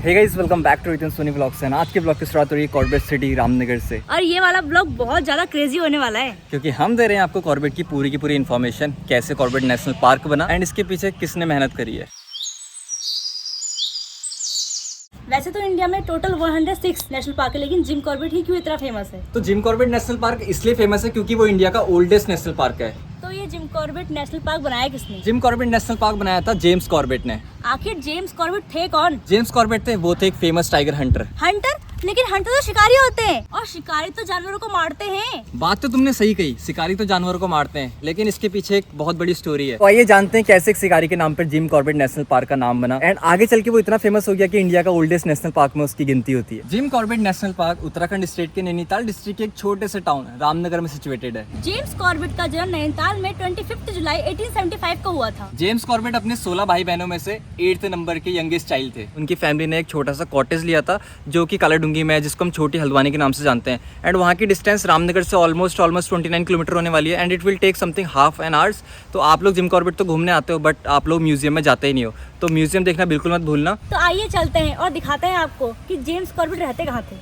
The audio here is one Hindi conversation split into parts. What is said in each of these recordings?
Hey guys, welcome back to Ritan Soni vlogs. आज के ब्लॉग की शुरुआत हो रही है कॉर्बेट सिटी रामनगर से। और ये वाला ब्लॉग बहुत ज्यादा क्रेजी होने वाला है क्योंकि हम दे रहे हैं आपको कॉर्बेट की पूरी इन्फॉर्मेशन, कैसे कॉर्बेट नेशनल पार्क बना एंड इसके पीछे किसने मेहनत करी है। वैसे तो इंडिया में टोटल 106 नेशनल पार्क है, लेकिन जिम कॉर्बेट ही क्यों इतना फेमस है? तो जिम कॉर्बेट नेशनल पार्क इसलिए फेमस है क्योंकि वो इंडिया का ओल्डेस्ट नेशनल पार्क है। तो ये जिम कॉर्बेट नेशनल पार्क बनाया किसने? जिम कॉर्बेट नेशनल पार्क बनाया था जेम्स कॉर्बेट ने। आखिर जेम्स कॉर्बेट थे कौन? जेम्स कॉर्बेट थे, वो थे एक फेमस टाइगर हंटर। हंटर? लेकिन हंटर तो शिकारी होते हैं, और शिकारी तो जानवरों को मारते हैं। बात तो तुमने सही कही, शिकारी तो जानवरों को मारते हैं, लेकिन इसके पीछे एक बहुत बड़ी स्टोरी है। तो आइए जानते हैं कैसे एक शिकारी के नाम पर जिम कॉर्बेट नेशनल पार्क का नाम बना एंड आगे चल के वो इतना फेमस हो गया कि इंडिया का ओल्डेस्ट नेशनल पार्क में उसकी गिनती होती है। Jim Corbett national park Uttarakhand state के नैनीताल डिस्ट्रिक्ट के एक छोटे से टाउन रामनगर में सिचुएटेड है। जेम्स कॉर्बेट का जन्म नैनीताल में 25 जुलाई 1875 को हुआ था। जेम्स कॉर्बेट अपने 16 भाई बहनों में से 8th नंबर के यंगेस्ट चाइल्ड थे। उनकी फैमिली ने एक छोटा सा कॉटेज लिया था जो कि कालाडूंगी में है, जिसको हम छोटी हल्द्वानी के नाम से जानते हैं। एंड वहाँ की डिस्टेंस रामनगर से ऑलमोस्ट 29 किलोमीटर होने वाली है and it will take something half an hours. तो आप लोग जिम कॉर्बेट तो घूमने आते हो, बट आप लोग म्यूजियम में जाते ही नहीं हो, तो म्यूजियम देखना बिल्कुल मत भूलना। तो आइए चलते हैं और दिखाते हैं आपको कि जेम्स कॉर्बेट रहते कहाँ थे।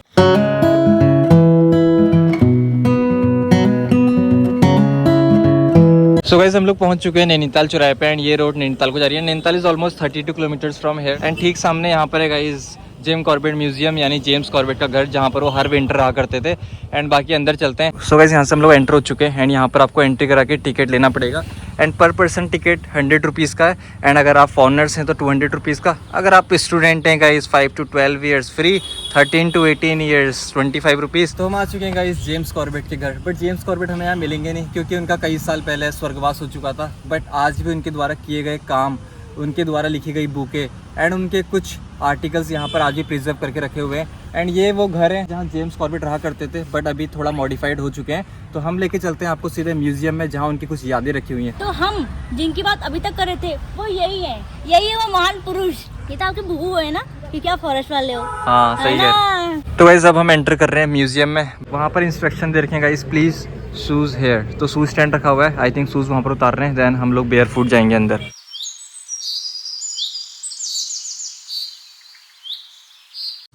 सो गाइस, हम लोग पहुंच चुके हैं नैनीताल चौराहे पे एंड ये रोड नैनीताल को जा रही है। Nainital is almost 32 kilometres from here and ठीक सामने यहाँ पर है गाइस जिम कॉर्बेट म्यूजियम, यानी जेम्स कॉर्बेट का घर, जहाँ पर वो हर विंटर रहा करते थे। एंड बाकी अंदर चलते हैं। सो गाइस, यहाँ से हम लोग एंटर हो चुके हैं एंड यहाँ पर आपको एंट्री करा के टिकट लेना पड़ेगा एंड पर पर्सन टिकट 100 रुपीज़ का है। एंड अगर आप फॉरनर्स हैं तो 200 रुपीज़ का। अगर आप स्टूडेंट हैं guys 5 to 12 years free, 13 to 18 years 25 rupees. तो हम आ चुके हैं गाइस जेम्स कॉर्बेट के घर, बट जेम्स कॉर्बेट हमें यहाँ मिलेंगे नहीं क्योंकि उनका कई साल पहले स्वर्गवास हो चुका था। बट आज भी उनके द्वारा किए गए काम, उनके द्वारा लिखी गई बुकें एंड उनके कुछ आर्टिकल्स यहाँ पर आज भी प्रिजर्व करके रखे हुए हैं। एंड ये वो घर है जहाँ जेम्स कॉर्बेट रहा करते थे, बट अभी थोड़ा मॉडिफाइड हो चुके हैं। तो हम लेके चलते हैं आपको सीधे म्यूजियम में, जहाँ उनकी कुछ यादें रखी हुई हैं। तो हम जिनकी बात अभी तक कर रहे थे वो यही है वो महान पुरुष। ये तो आपके बुबू है ना, क्योंकि आप फॉरेस्ट वाले हो। हाँ सही है। तो गाइस अब हम एंटर कर रहे हैं म्यूजियम में। वहाँ पर इंस्ट्रक्शन दे रखे हैं गाइस, प्लीज शूज हेयर। तो शूज स्टैंड रखा हुआ है, आई थिंक शूज वहाँ पर उतार रहे हैं, देन हम लोग बेयर फुट जाएंगे अंदर।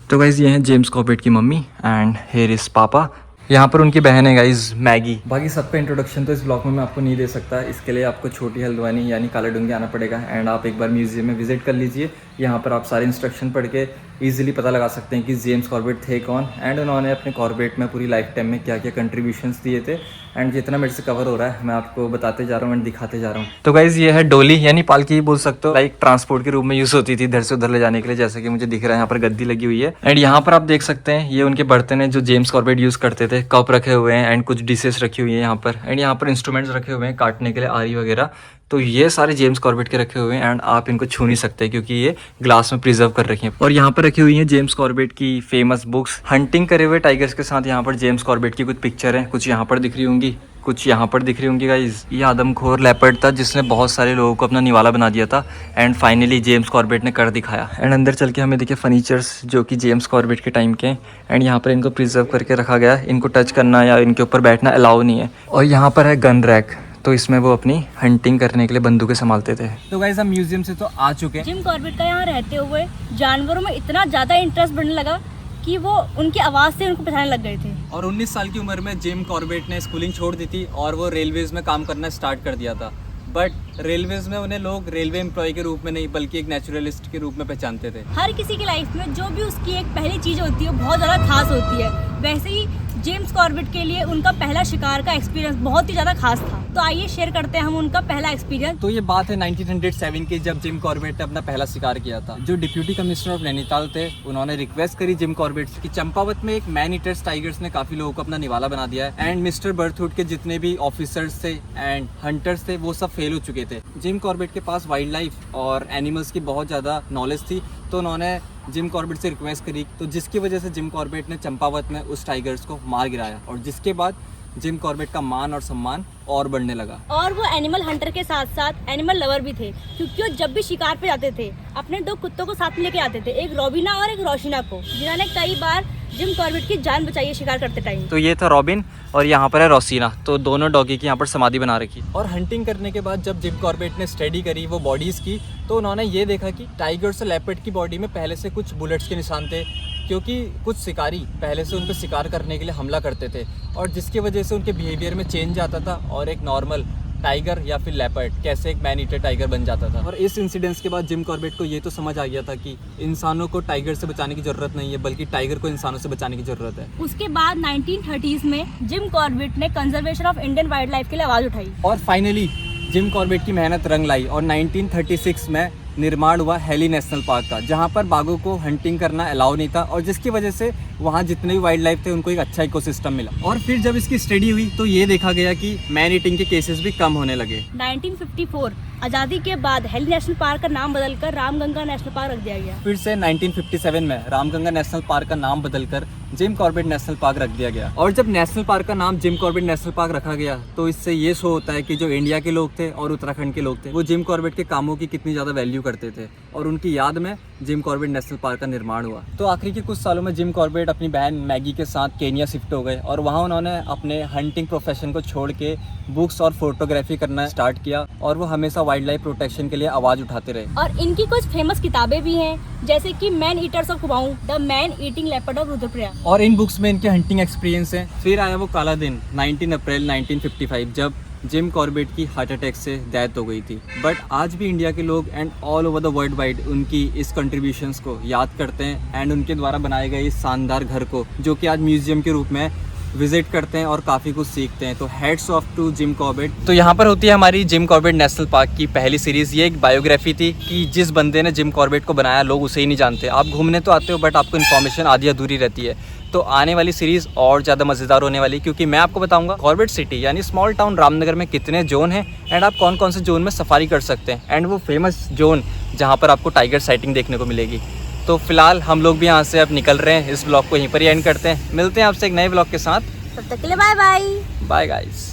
तो गाइज ये हैं जेम्स कॉर्बेट की मम्मी एंड हियर इज पापा। यहाँ पर उनकी बहन है गाइज मैगी। बाकी सबका इंट्रोडक्शन तो इस ब्लॉग में मैं आपको नहीं दे सकता, इसके लिए आपको छोटी हल्द्वानी यानी कालाडूंगी आना पड़ेगा एंड आप एक बार म्यूजियम में विजिट कर लीजिए। यहाँ पर आप सारे इंस्ट्रक्शन पढ़ के ईजिली पता लगा सकते हैं कि जेम्स कॉर्बेट थे कौन एंड उन्होंने अपने कॉर्बेट में पूरी लाइफ टाइम में क्या क्या कंट्रीब्यूशंस दिए थे। एंड जितना मेरे से कवर हो रहा है मैं आपको बताते जा रहा हूँ एंड दिखाते जा रहा हूँ। तो गाइज ये है डोली, यानी पालकी बोल सकते हो, लाइक ट्रांसपोर्ट के रूप में यूज़ होती थी इधर से उधर ले जाने के लिए, जैसे कि मुझे दिख रहा है यहाँ पर गद्दी लगी हुई है। एंड यहाँ पर आप देख सकते हैं ये उनके बर्तन है जो जेम्स कॉर्बेट यूज़ करते थे। कप रखे हुए हैं एंड कुछ डिशेस रखी हुई है यहाँ पर। एंड यहाँ पर इंस्ट्रूमेंट्स रखे हुए हैं काटने के लिए, आरी वगैरह। तो ये सारे जेम्स कॉर्बेट के रखे हुए हैं एंड आप इनको छू नहीं सकते क्योंकि ये ग्लास में प्रिजर्व कर रखी हैं। और यहाँ पर रखी हुई है जेम्स कॉर्बेट की फेमस बुक्स। हंटिंग करे हुए टाइगर्स के साथ यहाँ पर जेम्स कॉर्बेट की कुछ पिक्चर है, कुछ यहाँ पर दिख रही होंगी, कुछ यहाँ पर दिख रही होंगी गाइज। ये आदमखोर लेपर्ड था जिसने बहुत सारे लोगों को अपना निवाला बना दिया था एंड फाइनली जेम्स कॉर्बेट ने कर दिखाया। एंड अंदर चल के हमें दिखे फर्नीचर्स जो कि जेम्स कॉर्बेट के टाइम के एंड यहाँ पर इनको प्रिजर्व करके रखा गया है। इनको टच करना या इनके ऊपर बैठना अलाउ नहीं है। और यहाँ पर है गन रैक, तो इसमें वो अपनी हंटिंग करने के लिए बंदूकें संभालते थे। तो गाइस हम म्यूजियम से तो आ चुके हैं। जिम कॉर्बेट का यहाँ रहते हुए जानवरों में इतना ज्यादा इंटरेस्ट बढ़ने लगा कि वो उनकी आवाज से उनको पहचानने लग गए थे। और 19 साल की उम्र में जिम कॉर्बेट ने स्कूलिंग छोड़ दी थी और वो रेलवेज में काम करना स्टार्ट कर दिया था। बट रेलवेज में उन्हें लोग रेलवे एम्प्लॉय के रूप में नहीं बल्कि एक नेचुरलिस्ट के रूप में पहचानते थे। हर किसी की लाइफ में जो भी उसकी एक पहली चीज होती है वो बहुत ज्यादा खास होती है। वैसे ही जेम्स कॉर्बेट के लिए उनका पहला शिकार का एक्सपीरियंस बहुत ही ज्यादा खास था। तो आइए शेयर करते हैं हम उनका पहला एक्सपीरियंस। तो ये बात है 1907 की, जब जिम कॉर्बेट ने अपना पहला शिकार किया था। जो डिप्यूटी कमिश्नर ऑफ नैनीताल थे उन्होंने रिक्वेस्ट करी जिम कॉर्बेट से कि चंपावत में एक मैन ईटर्स टाइगर्स ने काफी लोगों को अपना निवाला बना दिया है एंड मिस्टर बर्थवुड के जितने भी ऑफिसर्स थे एंड हंटर्स थे वो सब फेल हो चुके थे। जिम कॉर्बेट के पास वाइल्ड लाइफ और एनिमल्स की बहुत ज़्यादा नॉलेज थी, तो उन्होंने जिम कॉर्बेट से रिक्वेस्ट करी, तो जिसकी वजह से जिम कॉर्बेट ने चंपावत में उस टाइगर्स को मार गिराया और जिसके बाद जिम कॉर्बेट का मान और सम्मान और बढ़ने लगा। और वो एनिमल हंटर के साथ साथ एनिमल लवर भी थे, क्योंकि वो जब भी शिकार पे जाते थे अपने 2 कुत्तों को साथ में लेके आते थे, एक रोबिना और एक रोशिना को, जिन्होंने कई बार जिम कॉर्बेट की जान बचाई है शिकार करते टाइम। तो ये था रॉबिन और यहाँ पर है रोसीना, तो दोनों डॉगी की यहाँ पर समाधि बना रखी। और हंटिंग करने के बाद जब जिम कॉर्बेट ने स्टडी करी वो बॉडीज़ की, तो उन्होंने ये देखा कि टाइगर्स और लेपर्ड की बॉडी में पहले से कुछ बुलेट्स के निशान थे, क्योंकि कुछ शिकारी पहले से उन पर शिकार करने के लिए हमला करते थे और जिसकी वजह से उनके बिहेवियर में चेंज आता था और एक नॉर्मल टाइगर या फिर लेपर्ड कैसे एक मैन ईटर टाइगर बन जाता था। और इस इंसिडेंट्स के बाद जिम कॉर्बेट को ये तो समझ आ गया था कि इंसानों को टाइगर से बचाने की ज़रूरत नहीं है, बल्कि टाइगर को इंसानों से बचाने की ज़रूरत है। उसके बाद 1930s में जिम कॉर्बेट ने conservation of Indian wild life के लिए आवाज़ उठाई और फाइनली जिम कॉर्बेट की मेहनत रंग लाई और 1936 में निर्माण हुआ हेली नेशनल पार्क का, जहाँ पर बाघों को हंटिंग करना अलाउ नहीं था और जिसकी वजह से वहाँ जितने भी वाइल्ड लाइफ थे उनको एक अच्छा इकोसिस्टम मिला। और फिर जब इसकी स्टडी हुई तो ये देखा गया कि मैन ईटिंग के केसेस भी कम होने लगे। 1954 आज़ादी के बाद हेली नेशनल पार्क का नाम बदलकर रामगंगा नेशनल पार्क रख दिया गया। फिर से 1957 में रामगंगा नेशनल पार्क का नाम बदलकर जिम कॉर्बेट नेशनल पार्क रख दिया गया। और जब नेशनल पार्क का नाम जिम कॉर्बेट नेशनल पार्क रखा गया तो इससे ये शो होता है कि जो इंडिया के लोग थे और उत्तराखंड के लोग थे वो जिम कॉर्बेट के कामों की कितनी ज़्यादा वैल्यू करते थे और उनकी याद में जिम कॉर्बेट नेशनल पार्क का निर्माण हुआ। तो आखिरी के कुछ सालों में जिम कॉर्बेट अपनी बहन मैगी के साथ केनिया शिफ्ट हो गए और वहाँ उन्होंने अपने हंटिंग प्रोफेशन को छोड़ के बुक्स और फोटोग्राफी करना स्टार्ट किया और वो हमेशा वाइल्ड लाइफ प्रोटेक्शन के लिए आवाज़ उठाते रहे। और इनकी कुछ फेमस किताबें भी हैं, जैसे कि man eaters of Kumaon, the man eating leopard of Rudraprayag. और इन बुक्स में इनके हंटिंग एक्सपीरियंस है। फिर आया वो काला दिन 19 अप्रैल 1955 जब जिम कॉर्बेट की हार्ट अटैक से डेथ हो गई थी। बट आज भी इंडिया के लोग and all over the world wide उनकी इस कंट्रीब्यूशंस को याद करते हैं एंड उनके द्वारा बनाए गए इस शानदार घर को, जो कि आज म्यूजियम के रूप में विजिट करते हैं और काफ़ी कुछ सीखते हैं। तो heads off to Jim Corbett. तो यहाँ पर होती है हमारी जिम कॉर्बेट नेशनल पार्क की पहली सीरीज़। ये एक बायोग्राफी थी कि जिस बंदे ने जिम कॉर्बेट को बनाया लोग उसे ही नहीं जानते। आप घूमने तो आते हो बट आपको इन्फॉर्मेशन आधी अधूरी रहती है। तो आने वाली सीरीज़ और ज़्यादा मज़ेदार होने वाली, क्योंकि मैं आपको बताऊंगा कॉर्बेट सिटी यानी स्मॉल टाउन रामनगर में कितने जोन हैं एंड आप कौन कौन से जोन में सफारी कर सकते हैं एंड वो फेमस जोन जहाँ पर आपको टाइगर साइटिंग देखने को मिलेगी। तो फिलहाल हम लोग भी यहाँ से अब निकल रहे हैं, इस ब्लॉग को यहीं पर ही एंड करते हैं। मिलते हैं आपसे एक नए ब्लॉग के साथ, तब तक के लिए बाय बाय। Bye guys.